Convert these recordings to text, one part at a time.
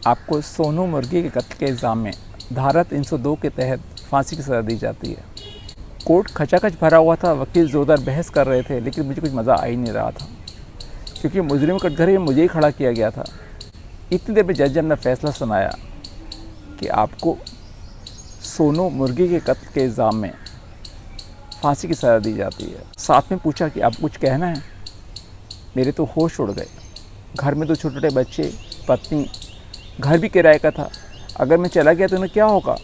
आपको सोनू मुर्गी के कत्ल के इल्ज़ाम में धारा 302 के तहत फांसी की सज़ा दी जाती है। कोर्ट खचाखच भरा हुआ था, वकील ज़ोरदार बहस कर रहे थे, लेकिन मुझे कुछ मज़ा आ ही नहीं रहा था क्योंकि मुजरिम कटघरे में मुझे ही खड़ा किया गया था। इतनी देर में जज ने फैसला सुनाया कि आपको सोनू मुर्गी के कत्ल के इल्ज़ाम में फांसी की सज़ा दी जाती है। साथ में पूछा कि आपको कुछ कहना है। मेरे तो होश उड़ गए। घर में 2 छोटे-छोटे बच्चे, पत्नी, घर भी किराए का था। अगर मैं चला गया तो उन्हें क्या होगा।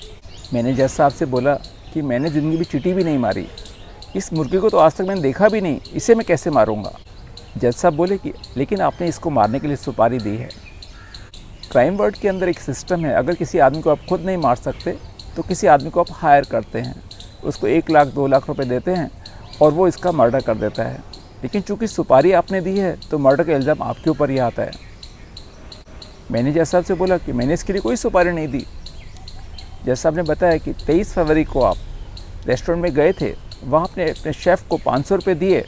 मैंने जज साहब से बोला कि मैंने ज़िंदगी में चींटी भी नहीं मारी, इस मुर्गी को तो आज तक मैंने देखा भी नहीं, इसे मैं कैसे मारूंगा। जज साहब बोले कि लेकिन आपने इसको मारने के लिए सुपारी दी है। क्राइम वर्ल्ड के अंदर एक सिस्टम है, अगर किसी आदमी को आप खुद नहीं मार सकते तो किसी आदमी को आप हायर करते हैं, उसको 1 लाख 2 लाख रुपए देते हैं और वो इसका मर्डर कर देता है। लेकिन चूंकि सुपारी आपने दी है तो मर्डर का इल्ज़ाम आपके ऊपर ही आता है। मैंने जज साहब से बोला कि मैंने इसके लिए कोई सुपारी नहीं दी। जज साहब ने बताया कि 23 फरवरी को आप रेस्टोरेंट में गए थे, वहाँ आपने अपने शेफ़ को 500 रुपये दिए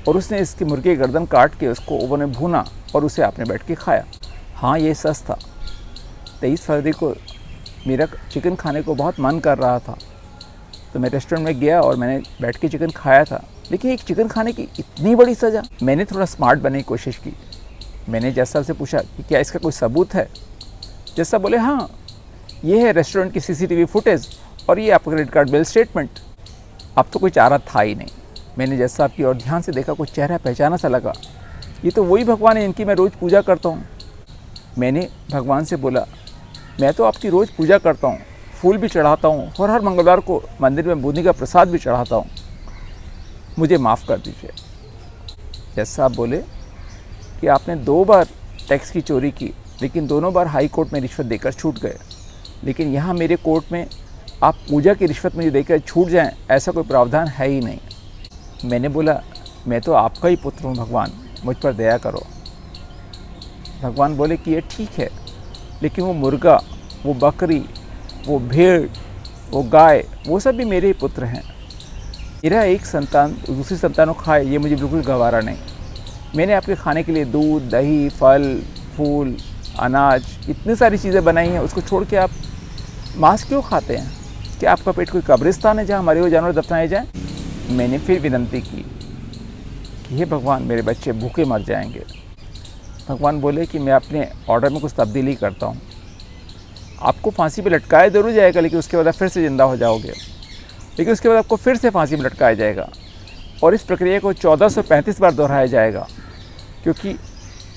और उसने इसकी मुर्गी की गर्दन काट के उसको ओवन में भूना और उसे आपने बैठ के खाया। हाँ, ये सच था। 23 फरवरी को मेरा चिकन खाने को बहुत मन कर रहा था, तो मैं रेस्टोरेंट में गया और मैंने बैठ के चिकन खाया था। लेकिन एक चिकन खाने की इतनी बड़ी सज़ा। मैंने थोड़ा स्मार्ट बनने की कोशिश की। मैंने जज साहब से पूछा कि क्या इसका कोई सबूत है। जज साहब बोले हाँ, ये है रेस्टोरेंट की CCTV फुटेज और ये आपका क्रेडिट कार्ड बिल स्टेटमेंट। अब तो कोई चारा था ही नहीं। मैंने जज साहब की और ध्यान से देखा, कुछ चेहरा पहचाना सा लगा। ये तो वही भगवान है इनकी मैं रोज़ पूजा करता हूँ। मैंने भगवान से बोला, मैं तो आपकी रोज़ पूजा करता हूँ, फूल भी चढ़ाता हूँ और हर मंगलवार को मंदिर में बूंदी का प्रसाद भी चढ़ाता हूँ, मुझे माफ़ कर दीजिए। जज साहब बोले कि आपने 2 बार टैक्स की चोरी की, लेकिन दोनों बार हाई कोर्ट में रिश्वत देकर छूट गए। लेकिन यहाँ मेरे कोर्ट में आप पूजा की रिश्वत मुझे देकर छूट जाएं, ऐसा कोई प्रावधान है ही नहीं। मैंने बोला, मैं तो आपका ही पुत्र हूँ भगवान, मुझ पर दया करो। भगवान बोले कि ये ठीक है, लेकिन वो मुर्गा, वो बकरी, वो भेड़, वो गाय, वो सब भी मेरे ही पुत्र हैं। मेरा एक संतान दूसरी संतानों खाए, ये मुझे बिल्कुल गवारा नहीं। मैंने आपके खाने के लिए दूध, दही, फल, फूल, अनाज, इतनी सारी चीज़ें बनाई हैं, उसको छोड़ के आप मांस क्यों खाते हैं? क्या आपका पेट कोई कब्रिस्तान है जहाँ मरे हुए जानवर दफनाए जाएं? मैंने फिर विनती की कि हे भगवान, मेरे बच्चे भूखे मर जाएंगे। भगवान बोले कि मैं अपने ऑर्डर में कुछ तब्दीली करता हूँ। आपको फांसी पे लटकाया जरूर जाएगा, लेकिन उसके बाद आप फिर से ज़िंदा हो जाओगे। लेकिन उसके बाद आपको फिर से फांसी में लटकाया जाएगा और इस प्रक्रिया को 1435 बार दोहराया जाएगा, क्योंकि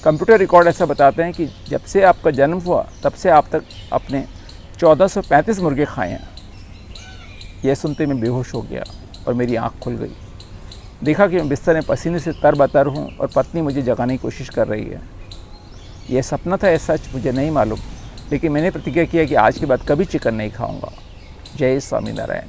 कंप्यूटर रिकॉर्ड ऐसा बताते हैं कि जब से आपका जन्म हुआ तब से आप तक अपने 1435 मुर्गे खाए हैं। यह सुनते मैं बेहोश हो गया और मेरी आँख खुल गई। देखा कि मैं बिस्तर में पसीने से तरबतर हूँ और पत्नी मुझे जगाने की कोशिश कर रही है। यह सपना था या सच मुझे नहीं मालूम, लेकिन मैंने प्रतिज्ञा किया कि आज के बाद कभी चिकन नहीं खाऊंगा। जय स्वामीनारायण।